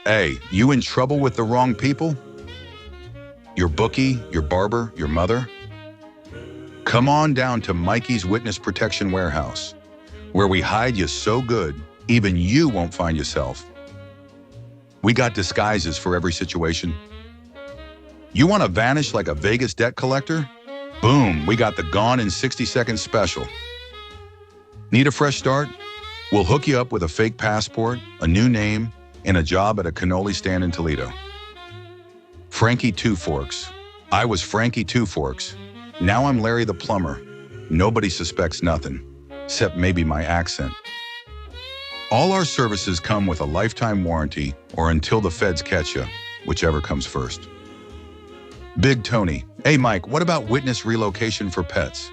Hey, you in trouble with the wrong people? Your bookie, your barber, your mother? Come on down to Mikey's Witness Protection Warehouse, where we hide you so good, even you won't find yourself. We got disguises for every situation. You want to vanish like a Vegas debt collector? Boom, we got the Gone in 60 Seconds special. Need a fresh start? We'll hook you up with a fake passport, a new name, and a job at a cannoli stand in Toledo. Frankie Two Forks. I was Frankie Two Forks. Now I'm Larry the plumber. Nobody suspects nothing, except maybe my accent. All our services come with a lifetime warranty or until the feds catch you, whichever comes first. Big Tony. Hey Mike, what about witness relocation for pets?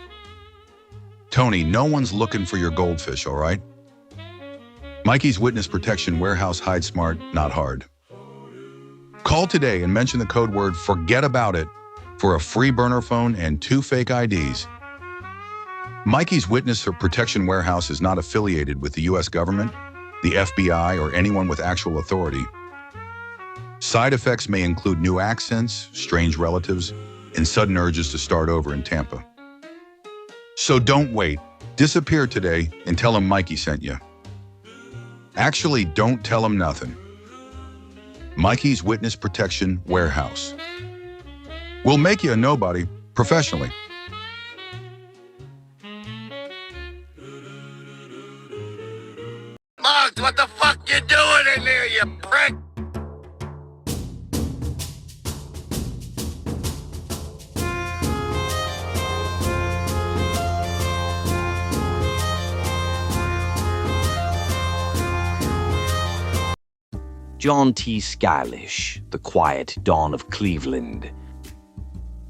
Tony, no one's looking for your goldfish, all right? Mikey's Witness Protection Warehouse, hide smart, not hard. Call today and mention the code word "forget about it" for a free burner phone and 2 fake IDs. Mikey's Witness Protection Warehouse is not affiliated with the U.S. government, the FBI, or anyone with actual authority. Side effects may include new accents, strange relatives, and sudden urges to start over in Tampa. So don't wait. Disappear today and tell him Mikey sent you. Actually, don't tell him nothing. Mikey's Witness Protection Warehouse. We'll make you a nobody professionally. Muggs, what the fuck you doing in there, you prick? John T. Scalish, The Quiet Dawn of Cleveland.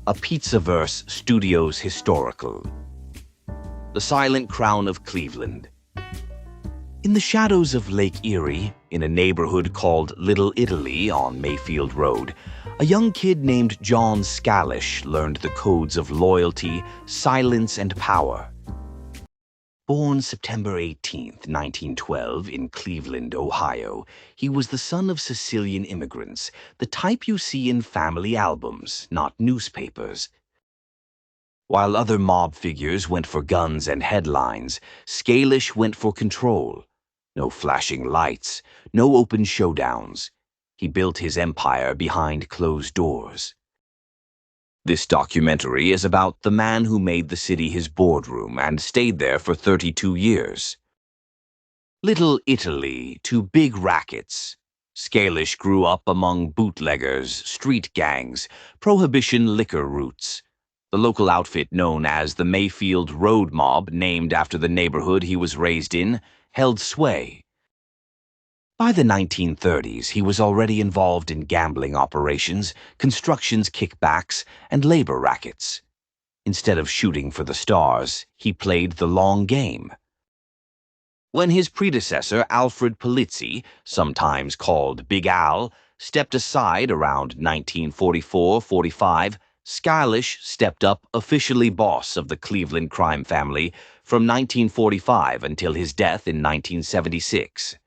A Pizzaverse Studios Historical. The Silent Crown of Cleveland. In the shadows of Lake Erie, in a neighborhood called Little Italy on Mayfield Road, a young kid named John Scalish learned the codes of loyalty, silence, and power. Born September 18, 1912, in Cleveland, Ohio, he was the son of Sicilian immigrants, the type you see in family albums, not newspapers. While other mob figures went for guns and headlines, Scalish went for control. No flashing lights, no open showdowns. He built his empire behind closed doors. This documentary is about the man who made the city his boardroom and stayed there for 32 years. Little Italy to big rackets. Scalish grew up among bootleggers, street gangs, prohibition liquor routes. The local outfit known as the Mayfield Road Mob, named after the neighborhood he was raised in, held sway. By the 1930s, he was already involved in gambling operations, construction's kickbacks, and labor rackets. Instead of shooting for the stars, he played the long game. When his predecessor, Alfred Polizzi, sometimes called Big Al, stepped aside around 1944-45, Scalish stepped up, officially boss of the Cleveland crime family from 1945 until his death in 1976.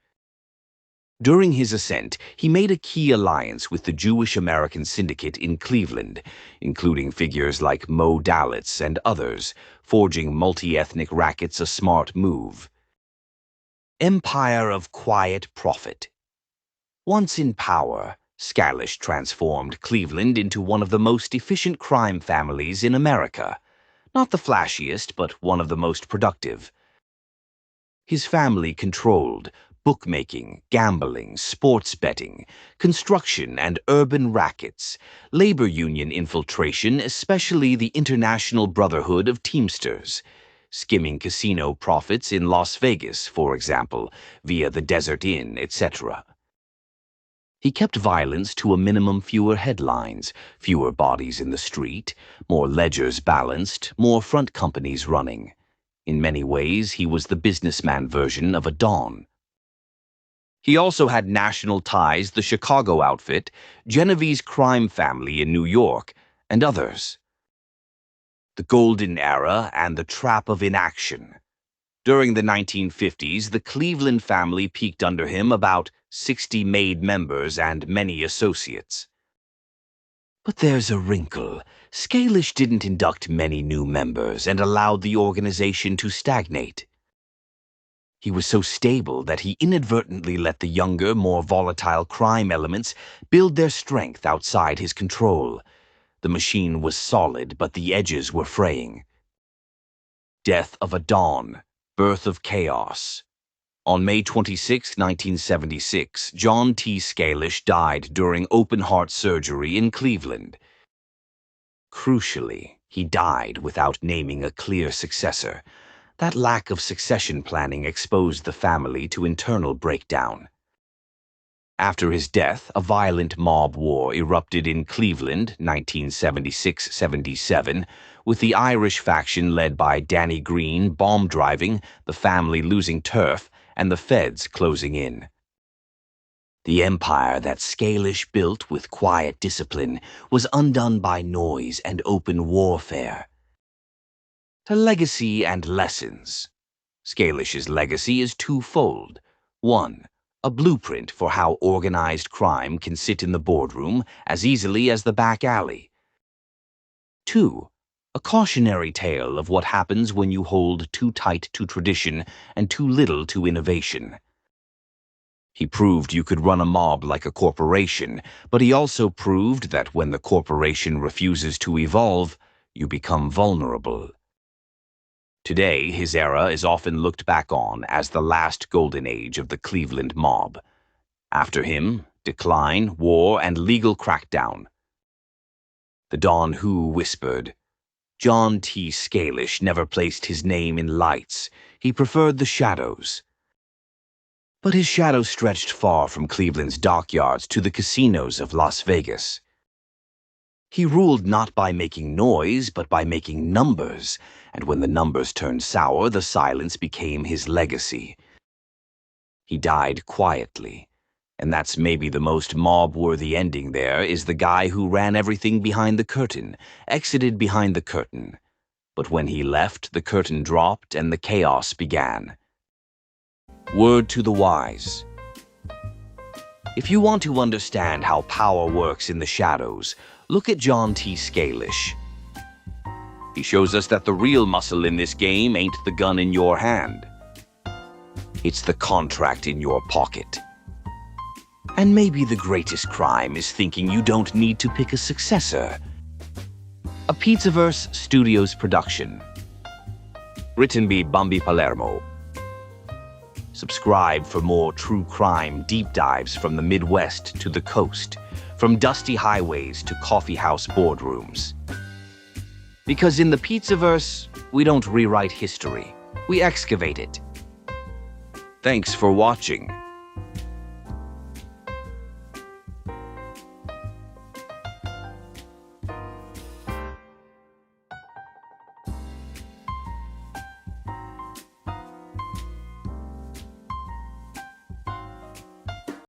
During his ascent, he made a key alliance with the Jewish-American syndicate in Cleveland, including figures like Mo Dalitz and others, forging multi-ethnic rackets a smart move. Empire of quiet profit. Once in power, Scalish transformed Cleveland into one of the most efficient crime families in America. Not the flashiest, but one of the most productive. His family controlled bookmaking, gambling, sports betting, construction and urban rackets, labor union infiltration, especially the International Brotherhood of Teamsters, skimming casino profits in Las Vegas, for example, via the Desert Inn, etc. He kept violence to a minimum, fewer headlines, fewer bodies in the street, more ledgers balanced, more front companies running. In many ways, he was the businessman version of a Don. He also had national ties, the Chicago outfit, Genevieve's crime family in New York, and others. The Golden Era and the Trap of Inaction. During the 1950s, the Cleveland family peaked under him about 60 made members, and many associates. But there's a wrinkle. Scalish didn't induct many new members and allowed the organization to stagnate. He was so stable that he inadvertently let the younger, more volatile crime elements build their strength outside his control. The machine was solid, but the edges were fraying. Death of a Dawn, Birth of Chaos. On May 26, 1976, John T. Scalish died during open-heart surgery in Cleveland. Crucially, he died without naming a clear successor. That lack of succession planning exposed the family to internal breakdown. After his death, a violent mob war erupted in Cleveland, 1976-77, with the Irish faction led by Danny Green bomb-driving, the family losing turf, and the feds closing in. The empire that Scalish built with quiet discipline was undone by noise and open warfare. To legacy and lessons. Scalish's legacy is twofold. 1. A blueprint for how organized crime can sit in the boardroom as easily as the back alley. 2. A cautionary tale of what happens when you hold too tight to tradition and too little to innovation. He proved you could run a mob like a corporation, but he also proved that when the corporation refuses to evolve, you become vulnerable. Today, his era is often looked back on as the last golden age of the Cleveland mob. After him, decline, war, and legal crackdown. The Don Who whispered, John T. Scalish never placed his name in lights. He preferred the shadows. But his shadow stretched far from Cleveland's dockyards to the casinos of Las Vegas. He ruled not by making noise, but by making numbers, and when the numbers turned sour, the silence became his legacy. He died quietly, and that's maybe the most mob-worthy ending there is the guy who ran everything behind the curtain, exited behind the curtain. But when he left, the curtain dropped and the chaos began. Word to the wise. If you want to understand how power works in the shadows, look at John T. Scalish. He shows us that the real muscle in this game ain't the gun in your hand. It's the contract in your pocket. And maybe the greatest crime is thinking you don't need to pick a successor. A Pizzaverse Studios production. Written by Bambi Palermo. Subscribe for more true crime deep dives from the Midwest to the coast, from dusty highways to coffeehouse boardrooms. Because in the Pizzaverse, we don't rewrite history, we excavate it. Thanks for watching.